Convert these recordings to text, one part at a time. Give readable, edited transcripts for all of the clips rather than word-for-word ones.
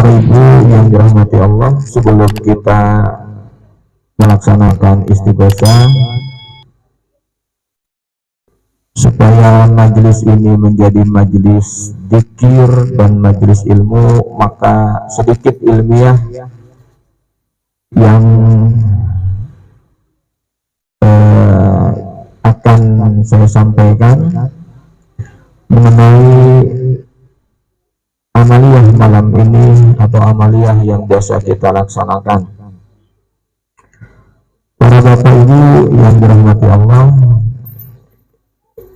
para ibu yang dirahmati Allah, sebelum kita melaksanakan istighosah, supaya majelis ini menjadi majelis dzikir dan majelis ilmu, maka sedikit ilmiah yang akan saya sampaikan mengenai amaliyah malam ini atau amaliyah yang biasa kita laksanakan. Para bapak ibu yang dirahmati Allah,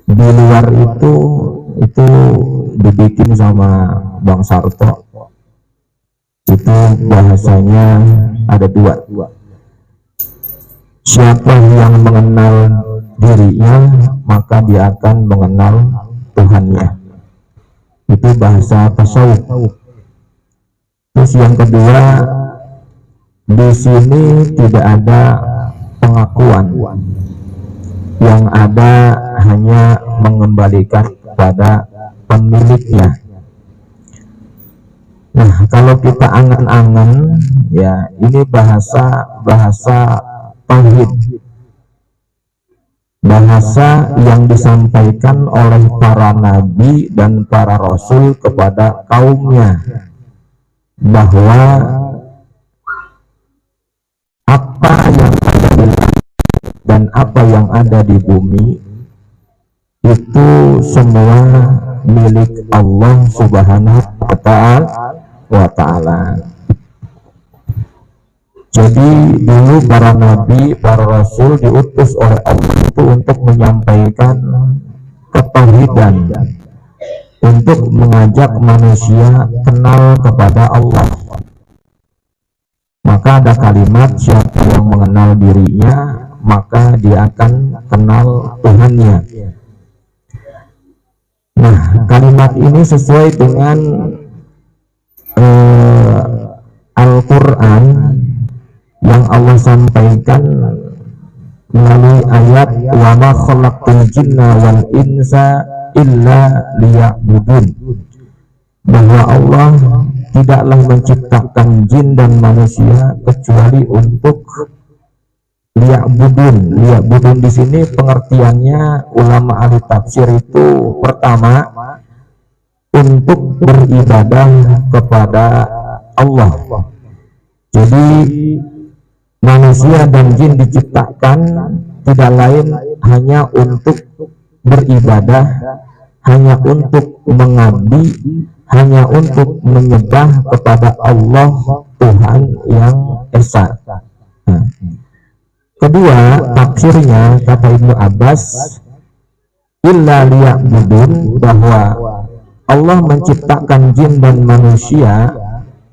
di luar itu dibikin sama Bang Sarto. Itu bahasanya ada dua. Siapa yang mengenal dirinya, maka dia akan mengenal Tuhannya. Itu bahasa tasawuf. Terus yang kedua, di sini tidak ada pengakuan, yang ada hanya mengembalikan kepada pemiliknya. Nah, kalau kita angan-angan, ya ini bahasa tauhid, bahasa yang disampaikan oleh para nabi dan para rasul kepada kaumnya, bahwa apa yang ada di langit dan apa yang ada di bumi itu semua milik Allah Subhanahu wa ta'ala. Jadi dulu para nabi, para rasul diutus oleh Allah itu untuk menyampaikan ketauhidan, untuk mengajak manusia kenal kepada Allah. Maka ada kalimat, siapa yang mengenal dirinya, maka dia akan kenal Tuhannya. Nah, kalimat ini sesuai dengan Al-Quran yang Allah sampaikan melalui ayat wa ma khalaqtul jinna wal insa illa liya'budun, bahwa Allah tidaklah menciptakan jin dan manusia kecuali untuk liya'budun. Liya'budun di sini pengertiannya ulama ahli tafsir itu, pertama, untuk beribadah kepada Allah. Jadi manusia dan jin diciptakan tidak lain hanya untuk beribadah, hanya untuk mengabdi, hanya untuk menyembah kepada Allah Tuhan yang Esa. Nah, kedua, tafsirnya kata Ibnu Abbas, illa liya'budun, bahwa Allah menciptakan jin dan manusia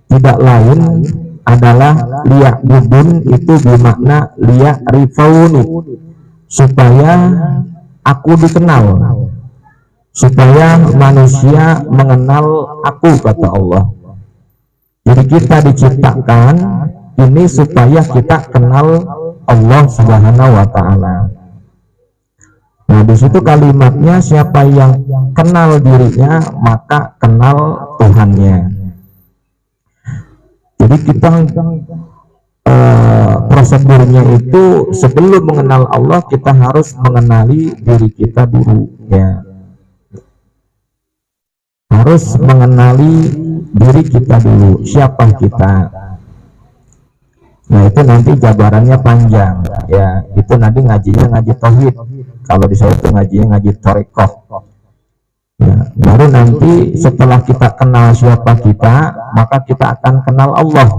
tidak lain adalah liya'budun, itu bermakna liya'rifauni, supaya aku dikenal, supaya manusia mengenal aku, kata Allah. Jadi kita diciptakan ini supaya kita kenal Allah Subhanahu wa ta'ala. Nah, di situ kalimatnya, siapa yang kenal dirinya maka kenal Tuhannya. Jadi kita prosedurnya itu sebelum mengenal Allah kita harus mengenali diri kita dulu, ya. Harus mengenali diri kita dulu, siapa kita. Nah, itu nanti jabarannya panjang, ya. Itu nanti ngajinya ngaji tauhid. Kalau di saya itu ngajinya ngaji thariqah. Ya, baru nanti setelah kita kenal siapa kita, maka kita akan kenal Allah.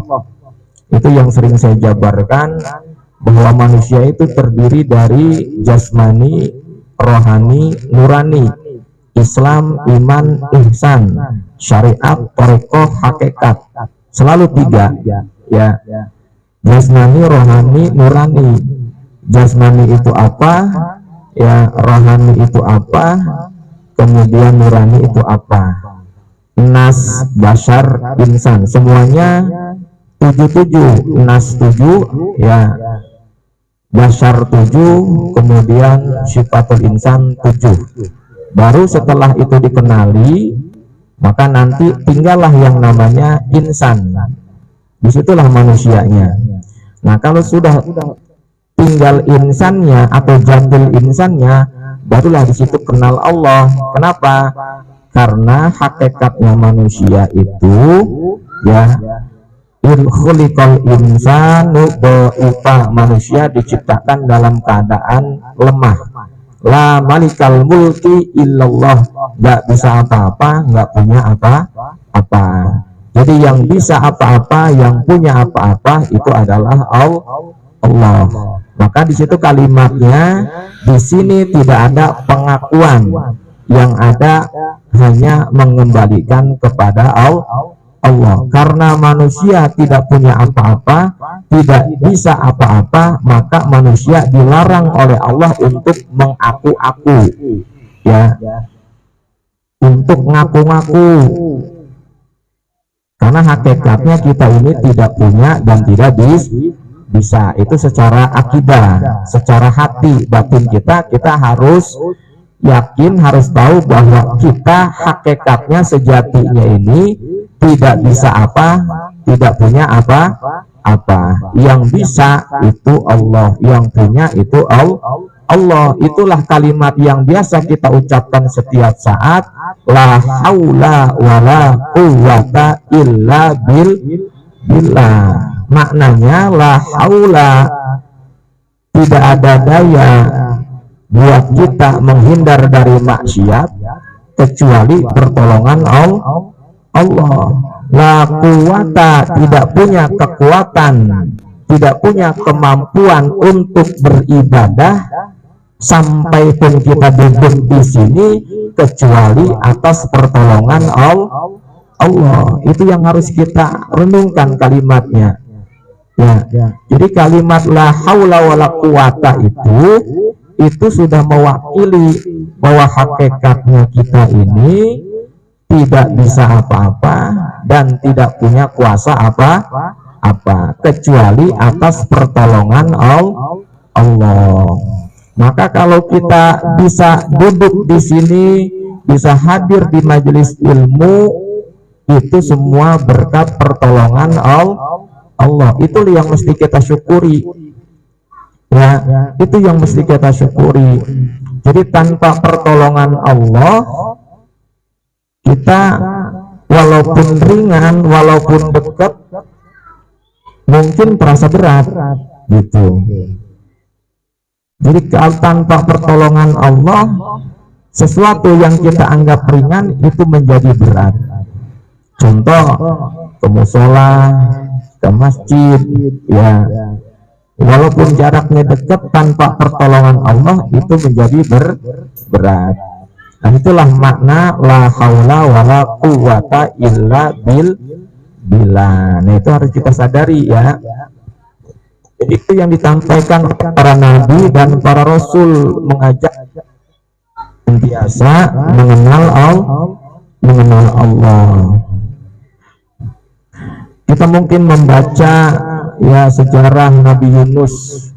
Itu yang sering saya jabarkan, bahwa manusia itu terdiri dari jasmani, rohani, nurani, Islam, iman, ihsan, syariat, thariqah, hakikat. Selalu tiga, ya. Jasmani, rohani, nurani. Jasmani itu apa? Ya, rohani itu apa? Kemudian nurani itu apa? Nas, bashar, insan, semuanya 7, nas 7, ya. Bashar 7, kemudian sifatul insan 7. Baru setelah itu dikenali, maka nanti tinggallah yang namanya insan. Disitulah manusianya. Nah, kalau sudah tinggal insannya atau jambul insannya, barulah di situ kenal Allah. Kenapa? Karena hakikatnya manusia itu ya khuliqal insanu dha'ifa, manusia diciptakan dalam keadaan lemah. La malikal mulki illallah, nggak bisa apa-apa, nggak punya apa-apa. Jadi yang bisa apa-apa, yang punya apa-apa itu adalah Allah. Maka di situ kalimatnya, di sini tidak ada pengakuan, yang ada hanya mengembalikan kepada Allah. Karena manusia tidak punya apa-apa, tidak bisa apa-apa, maka manusia dilarang oleh Allah untuk mengaku-aku, ya, untuk ngaku-ngaku. Karena hakikatnya kita ini tidak punya dan tidak bisa. Itu secara akidah, secara hati batin kita harus yakin, harus tahu bahwa kita hakikatnya sejatinya ini tidak bisa apa, tidak punya apa-apa. Yang bisa itu Allah, yang punya itu Allah. Itulah kalimat yang biasa kita ucapkan setiap saat, la haula wala quwwata illa billah. Maknanya la haula, tidak ada daya buat kita menghindar dari maksiat kecuali pertolongan Allah. La quwata, tidak punya kekuatan, tidak punya kemampuan untuk beribadah sampai pun kita duduk di sini kecuali atas pertolongan Allah. Itu yang harus kita renungkan kalimatnya. Ya. Jadi kalimat la haula wala quwata itu sudah mewakili bahwa hakikatnya kita ini tidak bisa apa-apa dan tidak punya kuasa apa-apa kecuali atas pertolongan Allah. Maka kalau kita bisa duduk di sini, bisa hadir di majelis ilmu, itu semua berkat pertolongan Allah. Itu yang mesti kita syukuri. Ya, itu yang mesti kita syukuri. Jadi tanpa pertolongan Allah, kita walaupun ringan, walaupun dekat, mungkin terasa berat, gitu. Jadi kalau tanpa pertolongan Allah, sesuatu yang kita anggap ringan itu menjadi berat. Contoh, ke musola, ke masjid, ya. Walaupun jaraknya dekat, tanpa pertolongan Allah itu menjadi berat. Nah, itulah makna la haula wala quwwata illa billah. Nah, itu harus kita sadari, ya. Jadi itu yang disampaikan para nabi dan para rasul, mengajak biasa mengenal Allah. Kita mungkin membaca ya sejarah Nabi Yunus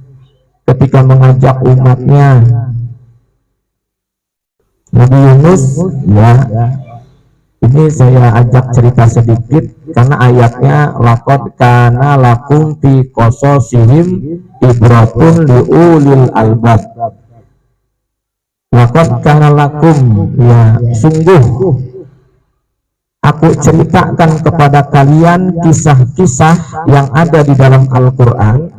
ketika mengajak umatnya. Nabi Yunus, ya, ini saya ajak cerita sedikit karena ayatnya laqad kana lakum fi qasasihim ibratun liulil albab. Laqad kana lakum, ya, sungguh aku ceritakan kepada kalian kisah-kisah yang ada di dalam Al-Quran.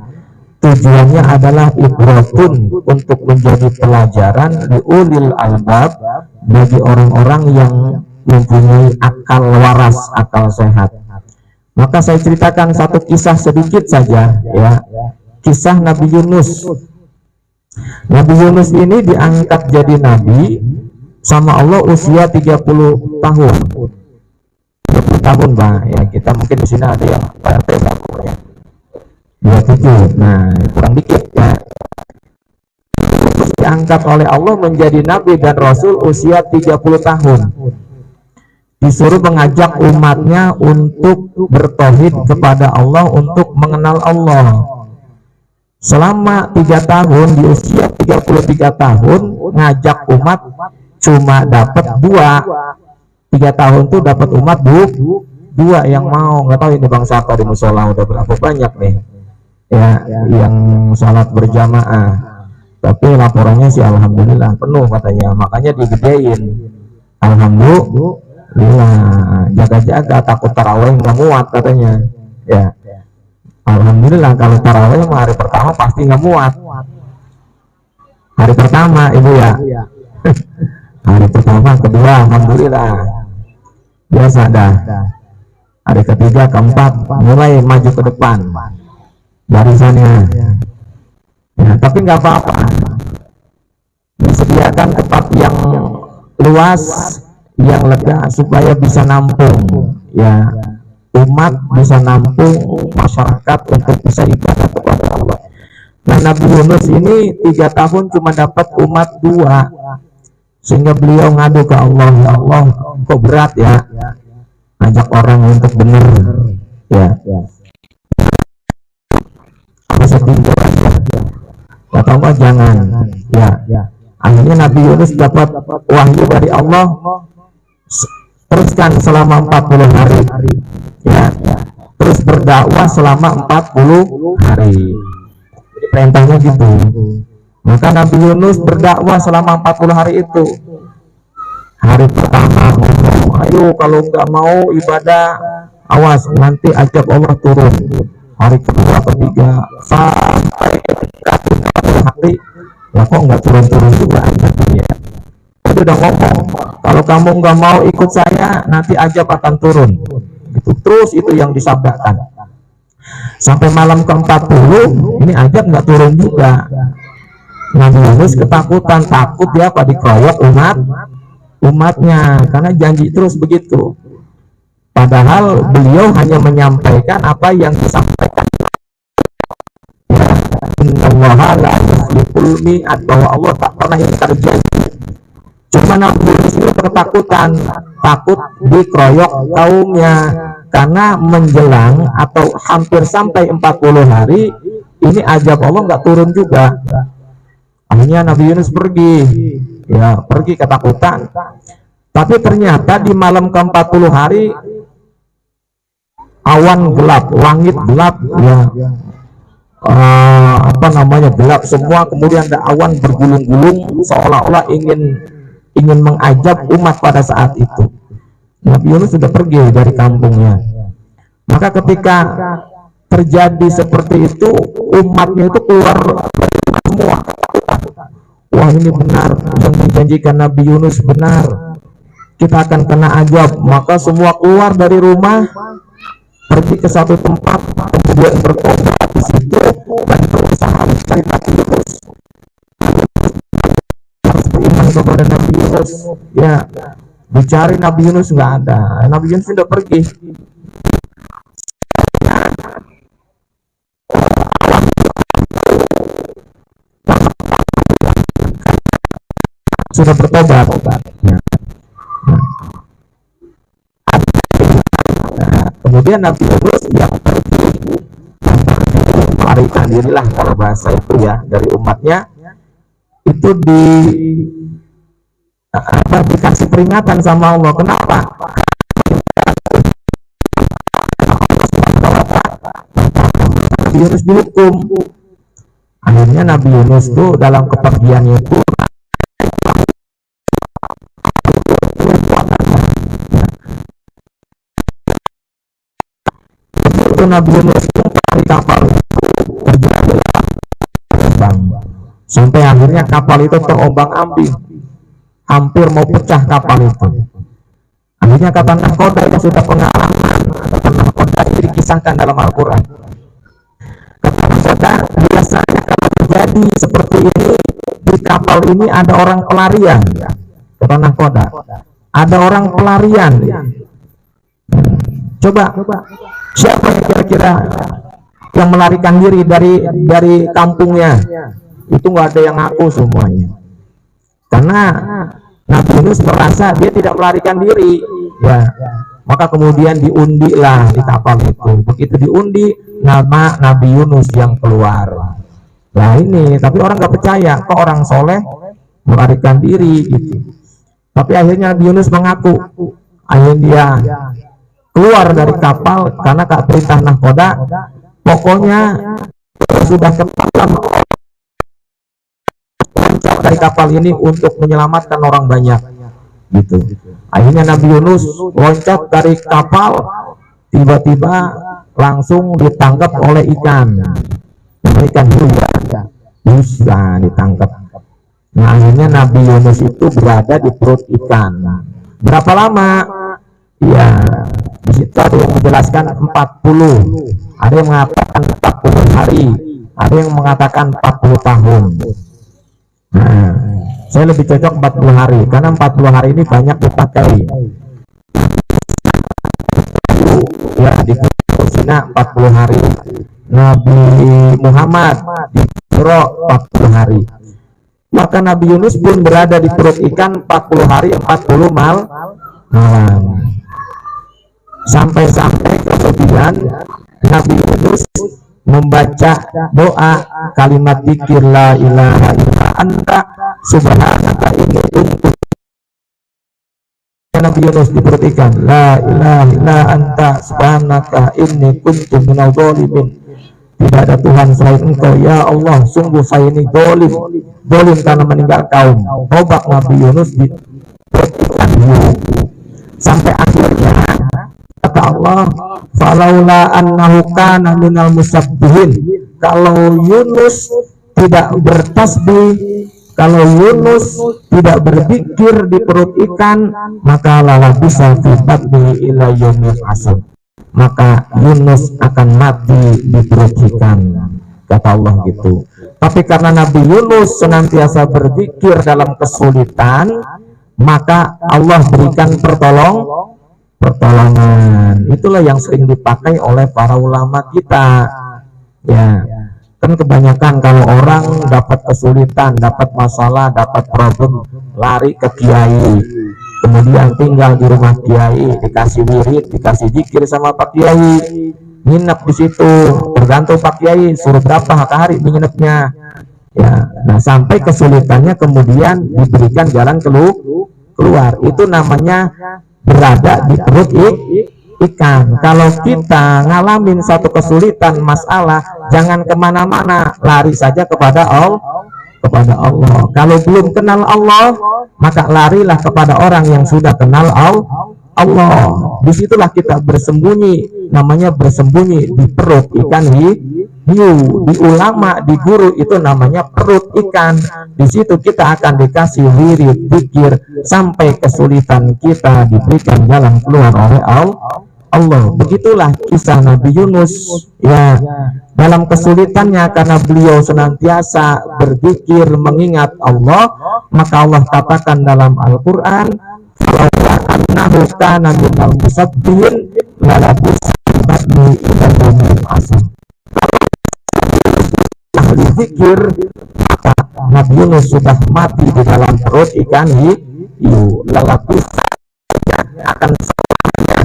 Tujuannya adalah ibratun, untuk menjadi pelajaran liulil albab, bagi orang-orang yang mempunyai akal waras, akal sehat. Maka saya ceritakan satu kisah sedikit saja, ya. Kisah Nabi Yunus. Nabi Yunus ini diangkat jadi nabi sama Allah usia 30 tahun. 30 tahun, Pak. Ya, kita mungkin di sini ada yang PRT ya. 27. Nah, kurang dikit, ya. Terus diangkat oleh Allah menjadi nabi dan rasul usia 30 tahun. Disuruh mengajak umatnya untuk bertauhid kepada Allah, untuk mengenal Allah. Selama 3 tahun, di usia 33 tahun, ngajak umat cuma dapat 2. 3 tahun tuh dapat umat dua yang mau. Nggak tahu ini Bang Saka di musola udah berapa banyak nih ya yang sholat berjamaah, tapi laporannya sih alhamdulillah penuh katanya, makanya digedein. Alhamdulillah, jaga-jaga takut taraweh nggak muat katanya ya. Alhamdulillah, kalau taraweh hari pertama pasti nggak muat. Hari pertama ibu ya hari pertama, kedua alhamdulillah biasa dah. Hari ketiga, keempat mulai maju ke depan barisannya ya, tapi nggak apa-apa, disediakan tempat yang luas, yang lega supaya bisa nampung ya, umat bisa nampung masyarakat untuk bisa ibadah kepada Allah. Nah, Nabi Yunus ini 3 tahun cuma dapat umat 2, sehingga beliau ngadu ke Allah, ya Allah kok berat ya ajak orang untuk benar ya, sedikit aja atau apa jangan ya. Akhirnya Nabi Yunus dapat wahyu dari Allah, teruskan selama 40 hari ya, terus berdakwah selama 40 hari. Jadi perintahnya gitu. Maka Nabi Yunus berdakwah selama 40 hari itu. Hari pertama ngomong, ayo kalau nggak mau ibadah awas nanti ajab Allah turun. Hari kedua, ketiga, sampai hari, lah kok nggak turun-turun juga ajabnya. Itu udah ngomong, kalau kamu nggak mau ikut saya, nanti ajab akan turun. Itu terus itu yang disabdakan. Sampai malam ke-40, ini ajab nggak turun juga. Nabi Yunus ketakutan, takut dia apa dikeroyok umatnya, karena janji terus begitu. Padahal beliau hanya menyampaikan apa yang disampaikan. Innallaha la yukhliful mi'ad, bahwa Allah tak pernah ingkar janji. Cuma Nabi Yunus itu ketakutan, takut dikeroyok kaumnya, karena menjelang atau hampir sampai 40 hari ini ajab Allah nggak turun juga. Akhirnya Nabi Yunus pergi ya, pergi ketakutan. Tapi ternyata di malam ke-40 hari awan gelap, langit gelap ya, gelap semua, kemudian ada awan bergulung-gulung seolah-olah ingin mengajab umat pada saat itu. Nabi Yunus sudah pergi dari kampungnya. Maka ketika terjadi seperti itu, umatnya itu keluar semua. Wah, ini benar yang dijanjikan Nabi Yunus benar, kita akan kena azab. Maka semua keluar dari rumah, pergi ke satu tempat, kemudian bertobat di situ dan berusaha mencari Nabi Yunus, harus beriman kepada Nabi Yunus ya. Dicari Nabi Yunus nggak ada, Nabi Yunus sudah pergi. Sudah bertobat ya. Kemudian Nabi Yunus yang melarikan dirilah, kalau bahasa itu ya, dari umatnya itu dikasih peringatan sama Allah. Kenapa? Nabi Yunus dihukum. Akhirnya Nabi Yunus tuh dalam kepergiannya itu Nabi Yunus di kapal terbang sampai akhirnya kapal itu terombang-ambing, hampir mau pecah kapal itu. Akhirnya kata nahkoda yang sudah pengalaman, kata nahkoda ini dikisahkan dalam Al-Quran. Kata nahkoda, biasanya kalau terjadi seperti ini di kapal ini ada orang pelarian. Kata nahkoda, ada orang pelarian. Coba siapa yang kira-kira yang melarikan diri dari kampungnya? Itu nggak ada yang ngaku semuanya, karena Nabi Yunus merasa dia tidak melarikan diri ya. Maka kemudian diundi lah di kapal itu. Begitu diundi, nama Nabi Yunus yang keluar. Nah ini, tapi orang nggak percaya, kok orang soleh melarikan diri gitu. Tapi akhirnya Nabi Yunus mengaku, akhirnya dia keluar dari kapal karena perintah nahkoda. Pokoknya sudah kepalang loncat dari kapal ini untuk menyelamatkan orang banyak gitu. Akhirnya Nabi Yunus loncat dari kapal, tiba-tiba langsung ditangkap oleh ikan bisa ditangkap. Nah, akhirnya Nabi Yunus itu berada di perut ikan. Berapa lama? Ya, di situ ada yang menjelaskan 40, ada yang mengatakan 40 hari, ada yang mengatakan 40 tahun. Nah, saya lebih cocok 40 hari karena 40 hari ini banyak dipakai. Ya, di Sina 40 hari. Nabi Muhammad di Isra 40 hari. Maka Nabi Yunus pun berada di perut ikan 40 hari 40 malam. Sampai-sampai kemudian Nabi Yunus membaca doa kalimat dzikir la ilaha illa anta subhanaka inni kuntu. Nabi Yunus di perut ikan, la ilaha illa anta subhanaka inni kuntu minal dzalimin. Tidak ada Tuhan selain engkau ya Allah, sungguh saya ini dolim karena meninggal kaum. Tobat Nabi Yunus di perut ikan sampai akhirnya kata Allah, falaula annahu kana minal musabbihin. Kalau Yunus tidak bertasbih, kalau Yunus tidak berzikir di perut ikan, maka la bisa fi batni ila yaumil asr. Maka Yunus akan mati di perut ikan, kata Allah gitu. Tapi karena Nabi Yunus senantiasa berzikir dalam kesulitan, maka Allah berikan pertolongan. Itulah yang sering dipakai oleh para ulama kita. Ya, kan kebanyakan kalau orang dapat kesulitan, dapat masalah, dapat problem, lari ke kiai. Kemudian tinggal di rumah kiai, dikasih wirid, dikasih zikir sama Pak Kiai, nginep di situ. Tergantung Pak Kiai suruh berapa hari nginepnya. Ya, nah sampai kesulitannya kemudian diberikan jalan keluar. Itu namanya berada di perut ikan. Kalau kita ngalamin satu kesulitan masalah, jangan kemana-mana, lari saja kepada Allah. Kalau belum kenal Allah, maka larilah kepada orang yang sudah kenal Allah. Disitulah kita bersembunyi, namanya bersembunyi di perut ikan hiu. Di ulama, di guru itu namanya perut ikan. Di situ kita akan dikasih wirid, dzikir, sampai kesulitan kita diberikan jalan keluar oleh Allah. Begitulah kisah Nabi Yunus. Ya, dalam kesulitannya karena beliau senantiasa berzikir mengingat Allah, maka Allah katakan dalam Al-Qur'an, "Annahu kana minal musabbihin lalabisa batni ila yaumil asr." Ahli zikir, maka Nabi Yunus sudah mati di dalam perut ikan hiu. Lalabisa akan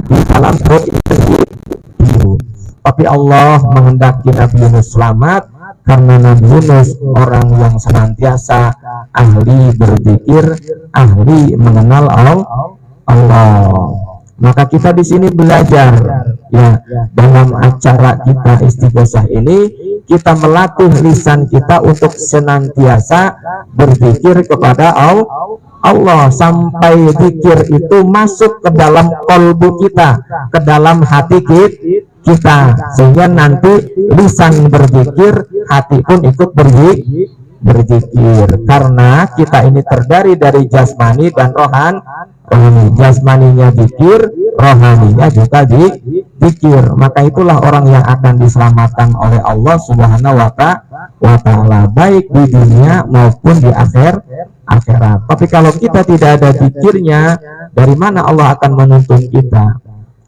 di dalam perut ikan hiu. Tapi Allah menghendaki Nabi Yunus selamat karena Nabi Yunus orang yang senantiasa ahli berzikir, ahli mengenal Allah. Maka kita di sini belajar, ya, dalam acara kita istighosah ini kita melatih lisan kita untuk senantiasa berzikir kepada Allah sampai zikir itu masuk ke dalam kolbu kita, ke dalam hati kita, sehingga nanti lisan berzikir, hati pun ikut berzikir. Karena kita ini terdiri dari jasmani dan rohani. Jasmaninya zikir, rohaninya juga zikir. Maka itulah orang yang akan diselamatkan oleh Allah Subhanahu wa Ta'ala, baik di dunia maupun di akhirat. Tapi kalau kita tidak ada zikirnya, dari mana Allah akan menuntun kita?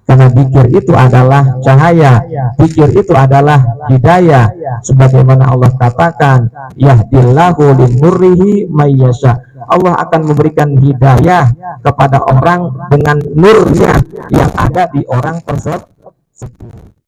Karena zikir itu adalah cahaya, zikir itu adalah hidayah. Sebagaimana Allah katakan, yahdillahu linurrihi mayyasha. Allah akan memberikan hidayah kepada orang dengan nurnya yang ada di orang tersebut.